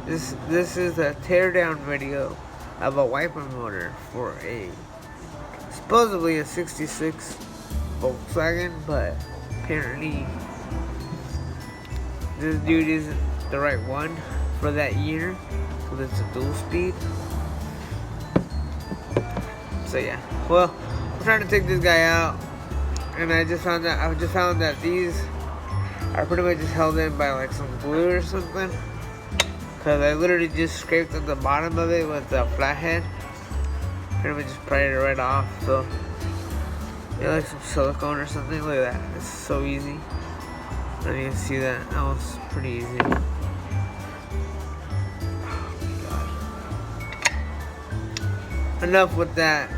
This is a teardown video of a wiper motor for a supposedly a '66 Volkswagen, but apparently this dude isn't the right one for that year, because it's a dual speed. So yeah, well, I'm trying to take this guy out, and I just found that these are pretty much just held in by like some glue or something. Cause I literally just scraped at the bottom of it with a flathead. Pretty much just pried it right off. So yeah, like some silicone or something. Look at that. It's so easy. I didn't even see that. That was pretty easy. Oh my god. Enough with that.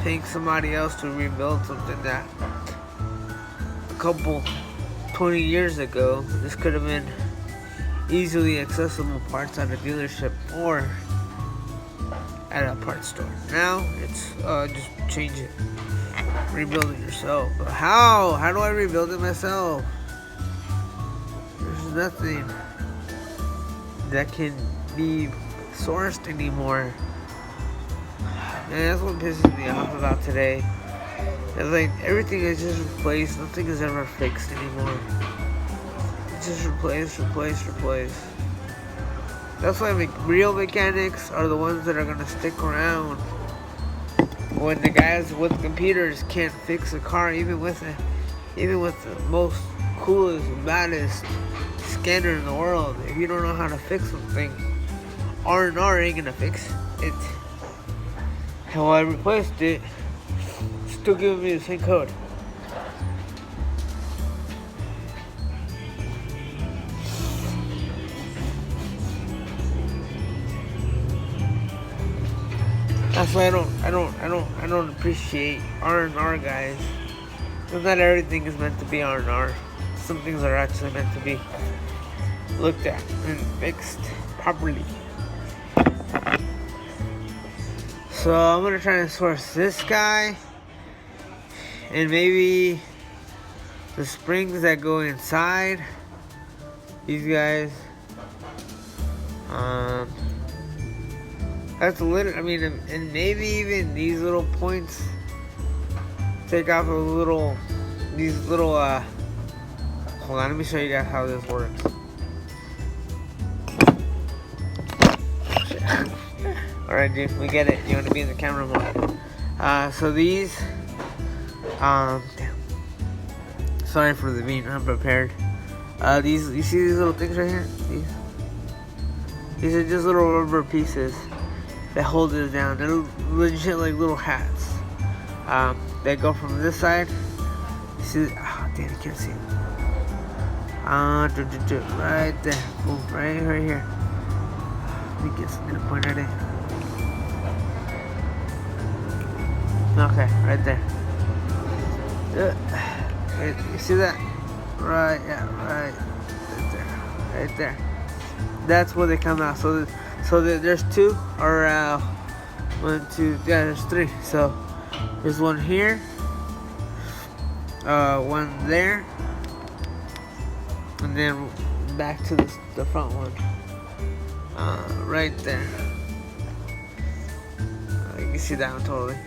Paying somebody else to rebuild something that a couple 20 years ago, this could have been easily accessible parts at a dealership or at a parts store. Now it's just change it, rebuild it yourself. But how do I rebuild it myself? There's nothing that can be sourced anymore. And that's what pisses me off about today. It's like everything is just replaced. Nothing is ever fixed anymore. Just replace. That's why real mechanics are the ones that are gonna stick around. When the guys with computers can't fix a car, even with the most coolest, baddest scanner in the world, if you don't know how to fix something, R&R ain't gonna fix it. How I replaced it, still giving me the same code. That's why I don't appreciate R&R guys. Because not everything is meant to be R&R. Some things are actually meant to be looked at and fixed properly. So I'm gonna try to source this guy and maybe the springs that go inside these guys. That's lit. I mean, and maybe even these little points. Take off these little. Hold on, let me show you guys how this works. All right, dude, we get it. You want to be in the camera mode. So these. Damn. Sorry for the being unprepared. These. You see these little things right here? These are just little rubber pieces that hold it down. They're legit like little hats. They go from this side. See, oh damn, you can't see it. Right there, boom, right here. Let me get something to point right in. Okay, right there. You see that? Right, yeah, right there. That's where they come out. So there's two, or one, two, yeah, there's three. So there's one here, one there, and then back to the front one, right there. You can see that one totally.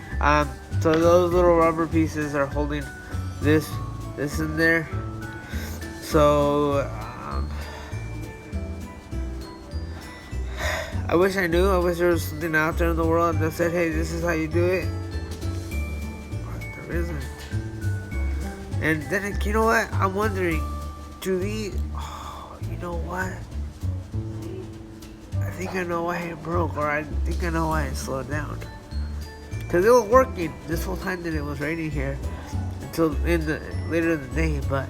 So those little rubber pieces are holding this in there. So I wish I knew. I wish there was something out there in the world that said, hey, this is how you do it. But there isn't. And then, you know what? I'm wondering, do these... Oh, you know what? I think I know why it broke, or I think I know why it slowed down. Because it was working this whole time that it was raining here until later in the day, but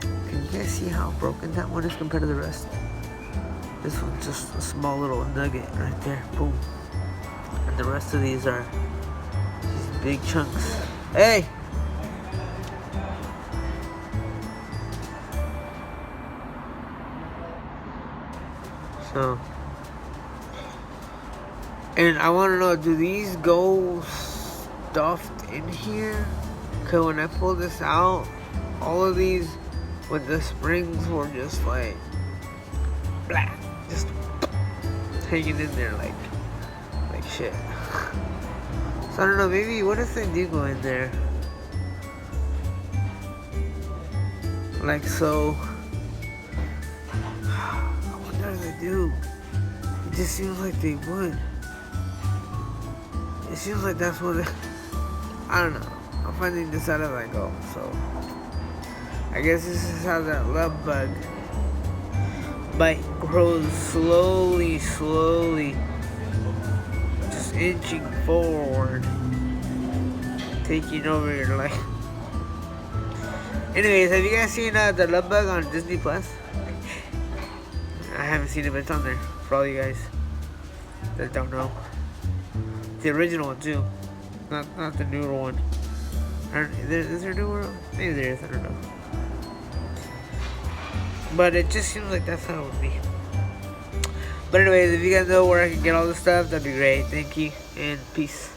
can you guys see how broken that one is compared to the rest? This one's just a small little nugget right there, boom. And the rest of these are these big chunks. Hey! So, and I want to know, do these go stuffed in here? Cause when I pull this out, all of these with the springs were just like blah, just hanging in there like shit. So I don't know, maybe, what if they do go in there? Like so. I wonder if they do. It just seems like they would. It seems like that's what I don't know. I'm finding this out as I go, so. I guess this is how that love bug bite grows slowly, just inching forward, taking over your life. Anyways, have you guys seen the love bug on Disney Plus? I haven't seen it, but it's on there for all you guys that don't know. The original one too, not the newer one. Is there a newer one? Maybe there is. I don't know. But it just seems like that's how it would be. But anyways, if you guys know where I can get all this stuff, that'd be great. Thank you, and peace.